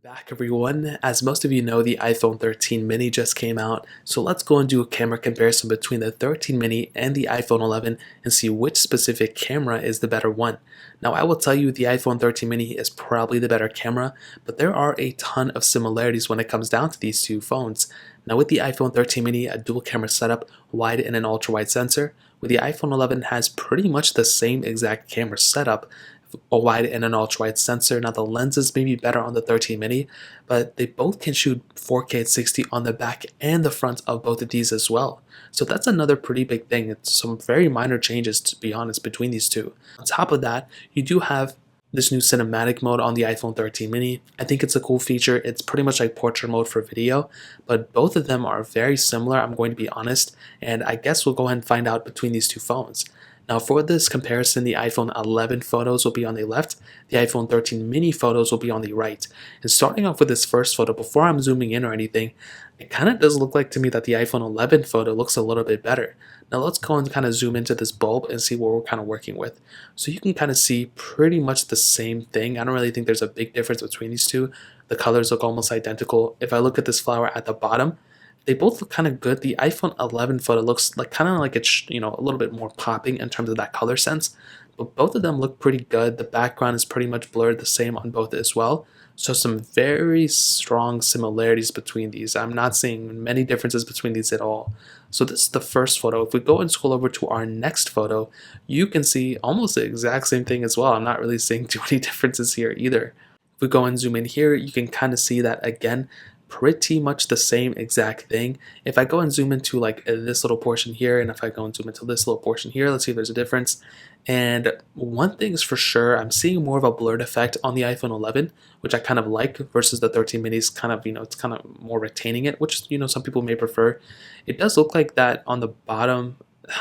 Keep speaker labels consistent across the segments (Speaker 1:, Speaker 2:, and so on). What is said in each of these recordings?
Speaker 1: Back everyone. As most of you know, the iPhone 13 mini just came out, so let's go and do a camera comparison between the 13 mini and the iPhone 11 and see which specific camera is the better one. Now I will tell you the iPhone 13 mini is probably the better camera, but there are a ton of similarities when it comes down to these two phones. Now with the iPhone 13 mini, a dual camera setup, wide and an ultra wide sensor, with the iPhone 11 has pretty much the same exact camera setup, a wide and an ultra wide sensor. Now the lenses may be better on the 13 mini, but they both can shoot 4K at 60 on the back and the front of both of these as well. So that's another pretty big thing. It's some very minor changes, to be honest, between these two. On top of that, you do have this new cinematic mode on the iPhone 13 mini. I think it's a cool feature. It's pretty much like portrait mode for video, but both of them are very similar, I'm going to be honest, and I guess we'll go ahead and find out between these two phones. Now for this comparison, the iPhone 11 photos will be on the left, the iPhone 13 mini photos will be on the right. And starting off with this first photo, before I'm zooming in or anything, it kind of does look like to me that the iPhone 11 photo looks a little bit better. Now let's go and kind of zoom into this bulb and see what we're kind of working with. So you can kind of see pretty much the same thing. I don't really think there's a big difference between these two. The colors look almost identical. If I look at this flower at the bottom, they both look kind of good. The iPhone 11 photo looks like kind of like it's a little bit more popping in terms of that color sense, but both of them look pretty good. The background is pretty much blurred the same on both as well. So some very strong similarities between these. I'm not seeing many differences between these at all. So this is the first photo. If we go and scroll over to our next photo, you can see almost the exact same thing as well. I'm not really seeing too many differences here either. If we go and zoom in here, you can kind of see that again, pretty much the same exact thing. If I go and zoom into like this little portion here, and if I go and zoom into this little portion here, let's see if there's a difference. And one thing is for sure, I'm seeing more of a blurred effect on the iPhone 11, which I kind of like, versus the 13 mini's kind of, it's kind of more retaining it, which, some people may prefer. It does look like that on the bottom.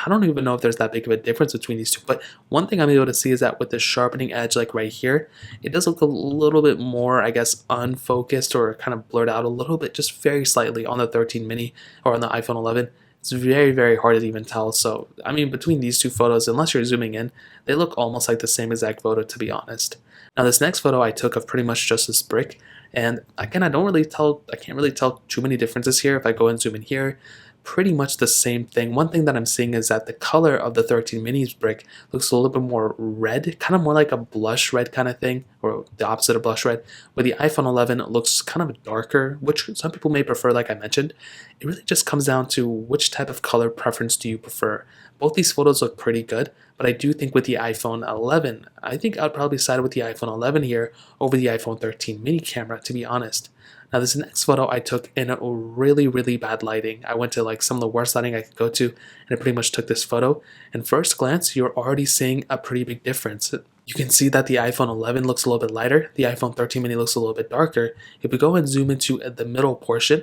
Speaker 1: I don't even know if there's that big of a difference between these two, but one thing I'm able to see is that with the sharpening edge, like right here, it does look a little bit more, I guess, unfocused or kind of blurred out a little bit, just very slightly on the 13 mini or on the iPhone 11. It's very, very hard to even tell. So, I mean, between these two photos, unless you're zooming in, they look almost like the same exact photo, to be honest. Now, this next photo I took of pretty much just this brick, and again, I can't really tell too many differences here. If I go and zoom in here, pretty much the same thing. One thing that I'm seeing is that the color of the 13 minis brick looks a little bit more red, kind of more like a blush red kind of thing, or the opposite of blush red. Where the iPhone 11 looks kind of darker, which some people may prefer, like I mentioned. It really just comes down to which type of color preference do you prefer. Both these photos look pretty good, but I do think with the iPhone 11, I think I'd probably side with the iPhone 11 here over the iPhone 13 mini camera, to be honest. Now this next photo I took in a really, really bad lighting. I went to like some of the worst lighting I could go to, and I pretty much took this photo. And first glance, you're already seeing a pretty big difference. You can see that the iPhone 11 looks a little bit lighter. The iPhone 13 mini looks a little bit darker. If we go and zoom into the middle portion,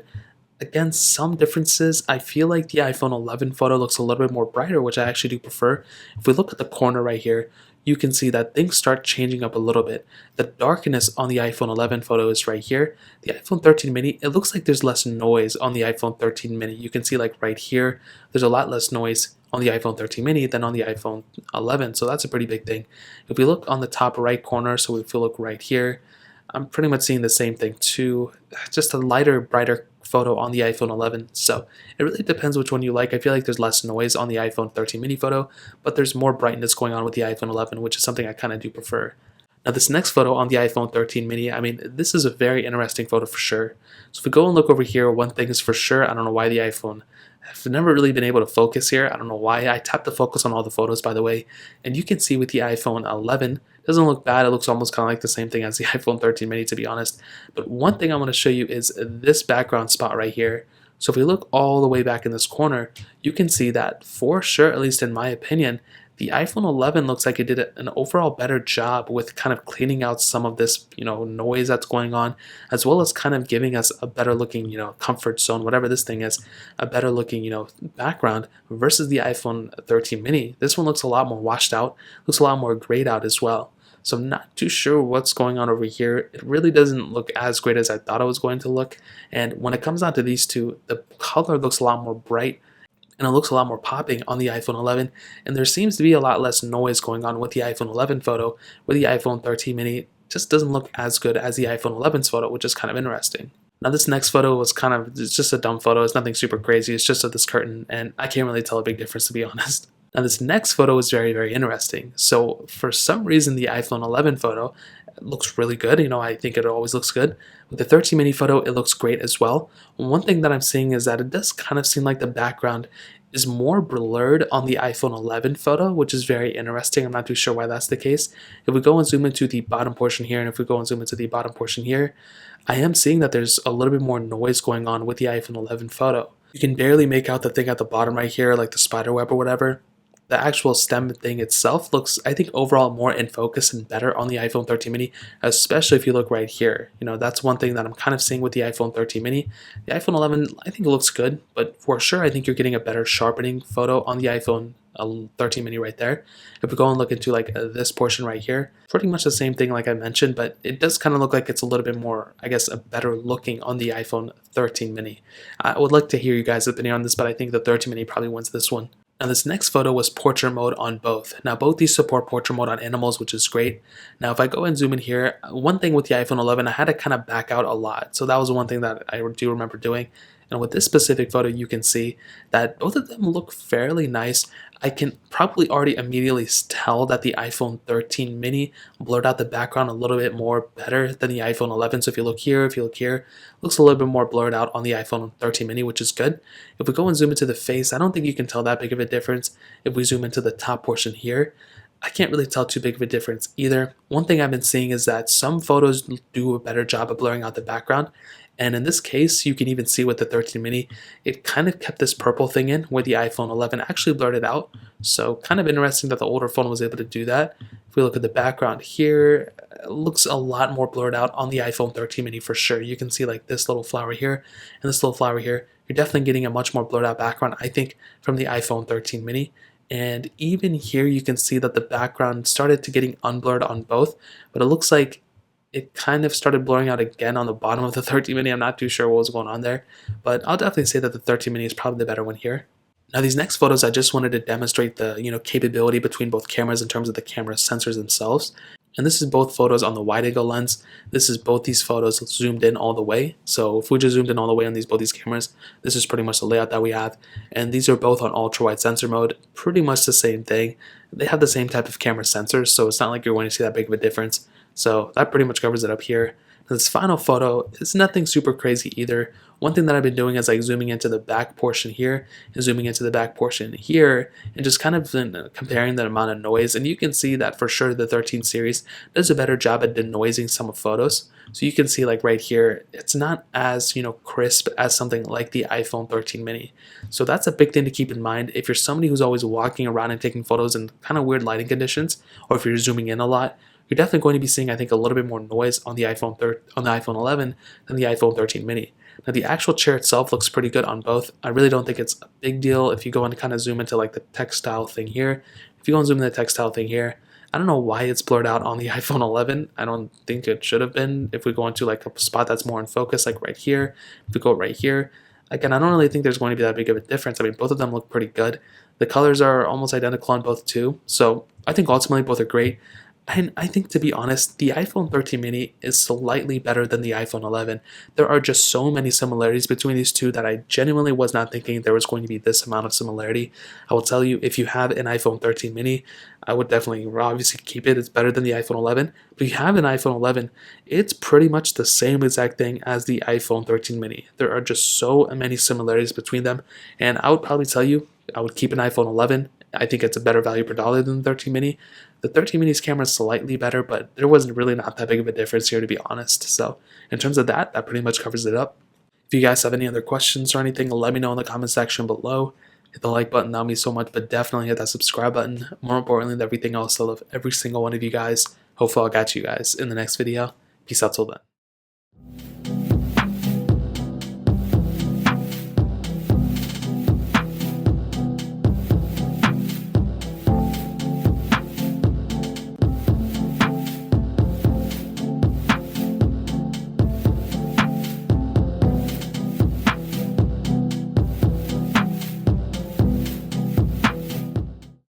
Speaker 1: again, some differences. I feel like the iPhone 11 photo looks a little bit more brighter, which I actually do prefer. If we look at the corner right here, you can see that things start changing up a little bit. The darkness on the iPhone 11 photo is right here. The iPhone 13 mini, it looks like there's less noise on the iPhone 13 mini. You can see like right here, there's a lot less noise on the iPhone 13 mini than on the iPhone 11, so that's a pretty big thing. If we look on the top right corner, so if we look right here, I'm pretty much seeing the same thing too, just a lighter, brighter photo on the iPhone 11. So it really depends which one you like. I feel like there's less noise on the iPhone 13 mini photo, but there's more brightness going on with the iPhone 11, which is something I kind of do prefer. Now this next photo on the iPhone 13 mini, I mean, this is a very interesting photo for sure. So if we go and look over here, one thing is for sure, I don't know why the iPhone, I've never really been able to focus here. I don't know why. I tapped the focus on all the photos, by the way, and you can see with the iPhone 11, it doesn't look bad. It looks almost kind of like the same thing as the iPhone 13 mini, to be honest. But one thing I want to show you is this background spot right here. So if we look all the way back in this corner, you can see that for sure, at least in my opinion, the iPhone 11 looks like it did an overall better job with kind of cleaning out some of this, noise that's going on, as well as kind of giving us a better looking, comfort zone, whatever this thing is, a better looking, background versus the iPhone 13 mini. This one looks a lot more washed out, looks a lot more grayed out as well. So I'm not too sure what's going on over here. It really doesn't look as great as I thought it was going to look. And when it comes down to these two, the color looks a lot more bright and it looks a lot more popping on the iPhone 11, and there seems to be a lot less noise going on with the iPhone 11 photo. With the iPhone 13 mini, just doesn't look as good as the iPhone 11's photo, which is kind of interesting. Now this next photo was it's just a dumb photo. It's nothing super crazy. It's just of this curtain, and I can't really tell a big difference, to be honest. Now this next photo is very, very interesting. So for some reason, the iPhone 11 photo looks really good. I think it always looks good. With the 13 mini photo, it looks great as well. One thing that I'm seeing is that it does kind of seem like the background is more blurred on the iPhone 11 photo, which is very interesting. I'm not too sure why that's the case. If we go and zoom into the bottom portion here, and if we go and zoom into the bottom portion here, I am seeing that there's a little bit more noise going on with the iPhone 11 photo. You can barely make out the thing at the bottom right here, like the spider web or whatever. The actual stem thing itself looks, I think, overall more in focus and better on the iPhone 13 mini, especially if you look right here. That's one thing that I'm kind of seeing with the iPhone 13 mini. The iPhone 11, I think it looks good, but for sure, I think you're getting a better sharpening photo on the iPhone 13 mini right there. If we go and look into like this portion right here, pretty much the same thing like I mentioned, but it does kind of look like it's a little bit more, I guess, a better looking on the iPhone 13 mini. I would like to hear you guys' opinion on this, but I think the 13 mini probably wins this one. Now this next photo was portrait mode on both. Now both these support portrait mode on animals, which is great. Now if I go and zoom in here, one thing with the iPhone 11, I had to kind of back out a lot. So that was one thing that I do remember doing. And with this specific photo, you can see that both of them look fairly nice. I can probably already immediately tell that the iPhone 13 mini blurred out the background a little bit more better than the iPhone 11. So if you look here, it looks a little bit more blurred out on the iPhone 13 mini, which is good. If we go and zoom into the face, I don't think you can tell that big of a difference. If we zoom into the top portion here, I can't really tell too big of a difference either. One thing I've been seeing is that some photos do a better job of blurring out the background. And in this case, you can even see with the 13 mini, it kind of kept this purple thing in where the iPhone 11 actually blurred it out. So kind of interesting that the older phone was able to do that. If we look at the background here, it looks a lot more blurred out on the iPhone 13 mini for sure. You can see like this little flower here and this little flower here. You're definitely getting a much more blurred out background, I think, from the iPhone 13 mini. And even here you can see that the background started to getting unblurred on both, but it looks like it kind of started blurring out again on the bottom of the 13 mini. I'm not too sure what was going on there, but I'll definitely say that the 13 mini is probably the better one here. Now these next photos, I just wanted to demonstrate the capability between both cameras in terms of the camera sensors themselves. And this is both photos on the wide angle lens. This is both these photos zoomed in all the way. So if we just zoomed in all the way on both these cameras, this is pretty much the layout that we have. And these are both on ultra wide sensor mode, pretty much the same thing. They have the same type of camera sensors, so it's not like you're going to see that big of a difference. So that pretty much covers it up here. This final photo is nothing super crazy either. One thing that I've been doing is like zooming into the back portion here and zooming into the back portion here and just kind of comparing the amount of noise. And you can see that for sure the 13 series does a better job at denoising some of photos. So you can see like right here, it's not as crisp as something like the iPhone 13 mini. So that's a big thing to keep in mind if you're somebody who's always walking around and taking photos in kind of weird lighting conditions, or if you're zooming in a lot. You're definitely going to be seeing, I think, a little bit more noise on the iPhone 11 than the iPhone 13 mini. Now, the actual chair itself looks pretty good on both. I really don't think it's a big deal if you go and kind of zoom into like the textile thing here. If you go and zoom in the textile thing here, I don't know why it's blurred out on the iPhone 11. I don't think it should have been. If we go into like a spot that's more in focus, like right here, if we go right here, again, I don't really think there's going to be that big of a difference. I mean, both of them look pretty good. The colors are almost identical on both too. So I think ultimately both are great. And I think, to be honest, the iPhone 13 mini is slightly better than the iPhone 11. There are just so many similarities between these two that I genuinely was not thinking there was going to be this amount of similarity. I will tell you, if you have an iPhone 13 mini, I would definitely obviously keep it. It's better than the iPhone 11. But if you have an iPhone 11, it's pretty much the same exact thing as the iPhone 13 mini. There are just so many similarities between them. And I would probably tell you, I would keep an iPhone 11. I think it's a better value per dollar than the 13 mini. The 13 mini's camera is slightly better, but there wasn't really not that big of a difference here, to be honest. So in terms of that pretty much covers it up. If you guys have any other questions or anything, let me know in the comment section below. Hit the like button, that would mean so much, but definitely hit that subscribe button. More importantly than everything else, I love every single one of you guys. Hopefully I'll catch you guys in the next video. Peace out till then.